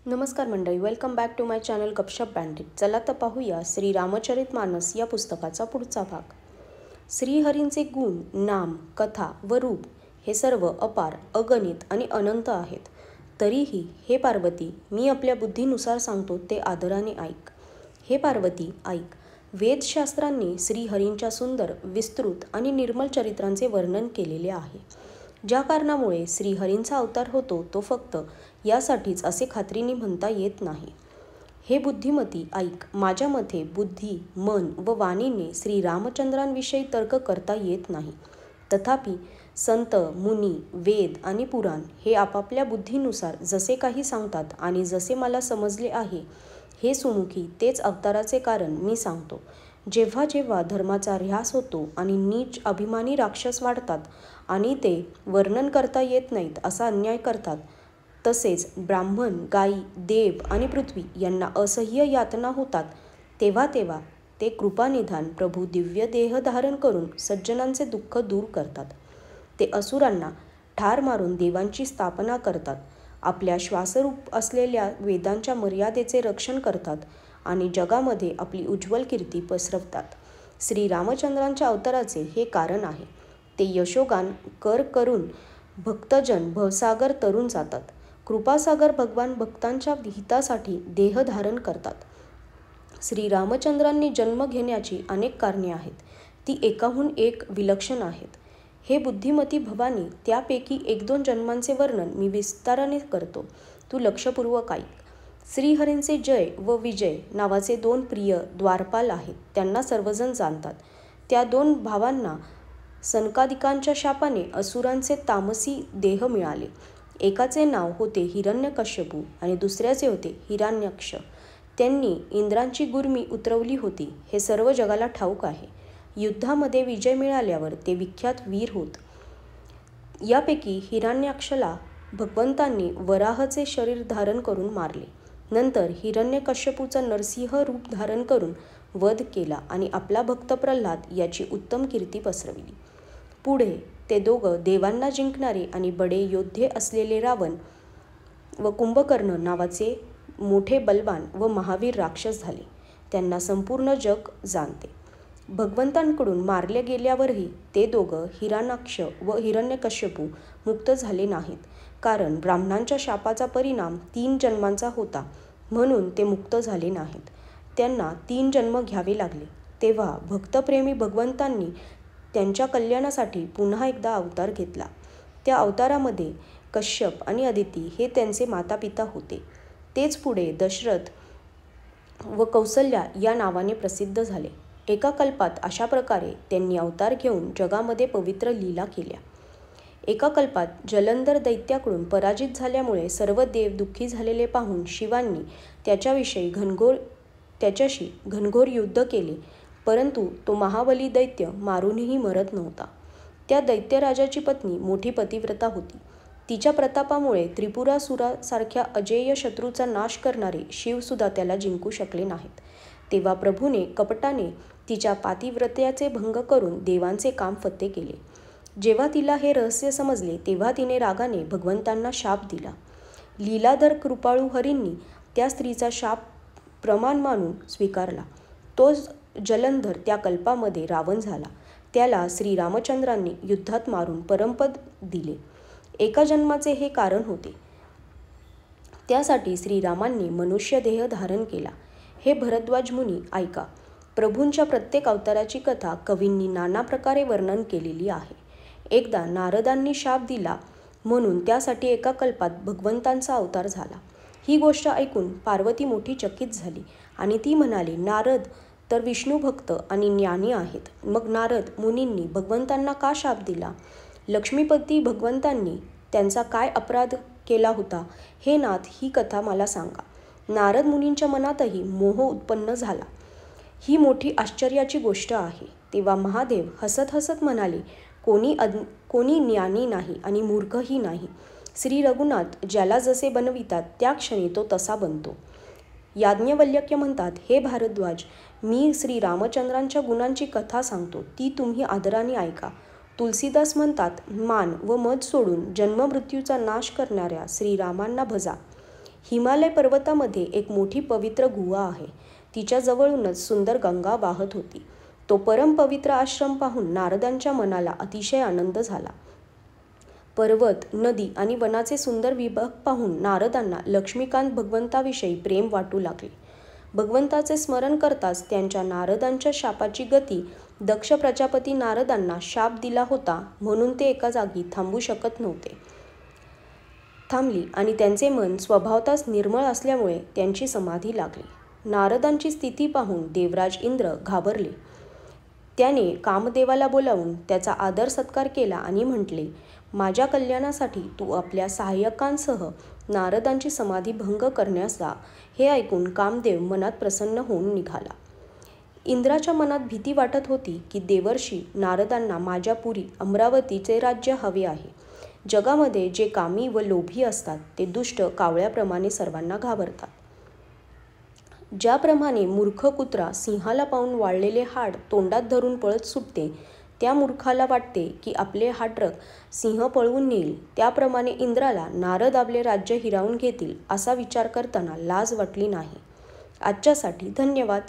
नमस्कार मंडळी, welcome back to my channel Gupshup bandit. चला तर पाहूया श्री रामचरितमानस या पुस्तकाचा पुढचा भाग. श्रीहरींचे गुण, नाम, कथा व रूप हे सर्व अपार, अगणित आणि अनंत आहेत. तरीही हे पार्वती, मी आपल्या बुद्धीनुसार सांगतो ते आदराने ऐक. हे पार्वती ऐक. वेदशास्त्रांनी श्रीहरींच्या सुंदर, विस्तृत आणि निर्मल चरित्रांचे वर्णन केलेले आहे. ज्या कारणामुळे श्रीहरींचा अवतार होतो तो फक्त यासाठीच असे खात्रीने म्हणता येत नाही. हे बुद्धिमती ऐक. माझ्या मते बुद्धी, मन व वाणीने श्रीरामचंद्रांविषयी तर्क करता येत नाही. तथापि संत, मुनी, वेद आणि पुराण हे आपापल्या बुद्धीनुसार जसे काही सांगतात आणि जसे मला समजले आहे, हे सुमुखी तेच अवताराचे कारण मी सांगतो. जेव्हा जेव्हा धर्माचा ऱ्हास होतो आणि नीच अभिमानी राक्षस वाढतात आणि ते वर्णन करता येत नाहीत असा अन्याय करतात, तसेच ब्राह्मण, गायी, देव आणि पृथ्वी यांना असह्य यातना होतात, तेव्हा तेव्हा ते कृपानिधान प्रभू दिव्य देह धारण करून सज्जनांचे दुःख दूर करतात. ते असुरांना ठार मारून देवांची स्थापना करतात, आपल्या श्वासरूप असलेल्या वेदांच्या मर्यादेचे रक्षण करतात आणि जगामध्ये आपली उज्ज्वल कीर्ती पसरवतात. श्रीरामचंद्रांच्या अवताराचे हे कारण आहे. ते यशोगान कर करून भक्तजन भवसागर तरून जातात. कृपासागर भगवान भक्तांच्या हितासाठी देह धारण करतात. श्रीरामचंद्रांनी जन्म घेण्याची अनेक कारणे आहेत. ती एकाहून एक विलक्षण आहेत. हे बुद्धिमती भवानी, त्यापैकी 1-2 जन्मांचे वर्णन मी विस्ताराने करतो. तू लक्षपूर्वक ऐक. श्रीहरींचे जय व विजय नावाचे 2 प्रिय द्वारपाल आहेत. त्यांना सर्वजण जाणतात. त्या 2 भावांना सनकादिकांच्या शापाने असुरांचे तामसी देह मिळाले. एकाचे नाव होते हिरण्यकश्यपू आणि दुसऱ्याचे होते हिरण्याक्ष. त्यांनी इंद्रांची गुर्मी उतरवली होती, हे सर्व जगाला ठाऊक आहे. युद्धामध्ये विजय मिळाल्यावर ते विख्यात वीर होत. यापैकी हिरण्याक्षला भगवंतांनी वराहचे शरीर धारण करून मारले. नंतर हिरण्यकश्यपूचा नरसिंह रूप धारण करून वध केला आणि आपला भक्त प्रल्हाद याची उत्तम कीर्ती पसरविली. पुढे ते दोघं देवांना जिंकणारे आणि बडे योद्धे असलेले रावण व कुंभकर्ण नावाचे मोठे बलवान व महावीर राक्षस झाले. त्यांना संपूर्ण जग जाणते. भगवंतांकडून मारले गेल्यावरही ते दोघं हिरण्याक्ष व हिरण्यकश्यपू मुक्त झाले नाहीत, कारण ब्राह्मणांच्या शापाचा परिणाम 3 जन्मांचा होता, म्हणून ते मुक्त झाले नाहीत. त्यांना 3 जन्म घ्यावे लागले. तेव्हा भक्तप्रेमी भगवंतांनी त्यांच्या कल्याणासाठी पुन्हा एकदा अवतार घेतला. त्या अवतारामध्ये कश्यप आणि अदिती हे त्यांचे मातापिता होते. तेच पुढे दशरथ व कौसल्या या नावाने प्रसिद्ध झाले. एका कल्पात अशा प्रकारे त्यांनी अवतार घेऊन जगामध्ये पवित्र लीला केल्या. एका कल्पात जलंधर दैत्याकडून पराजित झाल्यामुळे सर्व देव दुःखी झालेले पाहून शिवांनी त्याच्याशी घनघोर युद्ध केले, परंतु तो महाबली दैत्य मारूनही मरत नव्हता. त्या दैत्यराजाची पत्नी मोठी पतिव्रता होती. तिच्या प्रतापामुळे त्रिपुरासुरासारख्या अजेय शत्रूचा नाश करणारे शिवसुद्धा त्याला जिंकू शकले नाहीत. तेव्हा प्रभूने कपटाने तिच्या पातिव्रत्याचे भंग करून देवांचे काम फत्ते केले. जेव्हा तिला हे रहस्य समजले, तेव्हा तिने रागाने भगवंतांना शाप दिला. लीलाधर कृपाळू हरींनी त्या स्त्रीचा शाप प्रमाण मानून स्वीकारला. तो जलंधर त्या कल्पामध्ये रावण झाला. त्याला श्रीरामचंद्रांनी युद्धात मारून परमपद दिले. एका जन्माचे हे कारण होते. त्यासाठी श्रीरामांनी मनुष्य देह धारण केला. हे भरद्वाज मुनी ऐका. प्रभूंच्या प्रत्येक अवताराची कथा कवींनी नाना प्रकारे वर्णन केलेली आहे. एकदा नारदांनी शाप दिला म्हणून त्यासाठी एका कल्पात भगवंतांचा अवतार झाला. ही गोष्ट ऐकून पार्वती मोठी चकित झाली आणि ती म्हणाली, नारद तर विष्णू भक्त आणि ज्ञानी आहेत, मग नारद मुनींनी भगवंतांना का शाप दिला? लक्ष्मीपती भगवंतांनी त्यांचा काय अपराध केला होता? हे नाथ, ही कथा मला सांगा. नारद मुनींच्या मनातही मोह उत्पन्न झाला. ही मोठी आश्चर्याची गोष्ट आहे. तेव्हा महादेव हसत हसत म्हणाले, कोणी ज्ञानी नाही आणि मूर्खही नाही. श्री रघुनाथ ज्याला जसे बनवितात त्या क्षणी तो तसा बनतो. याज्ञवल्क्य म्हणतात, हे भारद्वाज, मी श्रीरामचंद्रांच्या गुणांची कथा सांगतो, ती तुम्ही आदराने ऐका. तुलसीदास म्हणतात, मान व मद सोडून जन्ममृत्यूचा नाश करणाऱ्या श्रीरामांना भजा. हिमालय पर्वतामध्ये एक मोठी पवित्र गुहा आहे. तिच्या जवळूनच सुंदर गंगा वाहत होती. तो परमपवित्र आश्रम पाहून नारदांच्या मनाला अतिशय आनंद झाला. पर्वत, नदी आणि वनाचे सुंदर विभाग पाहून नारदांना लक्ष्मीकांत भगवंताविषयी प्रेम वाटू लागले. भगवंताचे स्मरण करताच त्यांच्या नारदांच्या शापाची गती दक्ष प्रजापती नारदांना शाप दिला होता म्हणून ते एका जागी थांबू शकत नव्हते. थांबली आणि त्यांचे मन स्वभावतःच निर्मळ असल्यामुळे त्यांची समाधी लागली. नारदांची स्थिती पाहून देवराज इंद्र घाबरले. त्याने कामदेवाला बोलावून त्याचा आदर सत्कार केला आणि म्हटले, माझ्या कल्याणासाठी तू आपल्या सहाय्यकांसह नारदांची समाधी भंग करण्यास जा. हे ऐकून कामदेव मनात प्रसन्न होऊन निघाला. इंद्राच्या मनात भीती वाटत होती की देवर्षी नारदांना माझ्या पुरी अमरावतीचे राज्य हवे आहे. जगामध्ये जे कामी व लोभी असतात ते दुष्ट कावळ्याप्रमाणे सर्वांना घाबरतात. ज्याप्रमाणे मूर्ख कुत्रा सिंहाला पाहून वाळलेले हाड तोंडात धरून पळत सुटते, त्या मूर्खाला वाटते की आपले हाडरक सिंह पळवून नेईल, त्याप्रमाणे इंद्राला नारद आपले राज्य हिरावून घेतील असा विचार करताना लाज वाटली नाही. आजच्यासाठी धन्यवाद.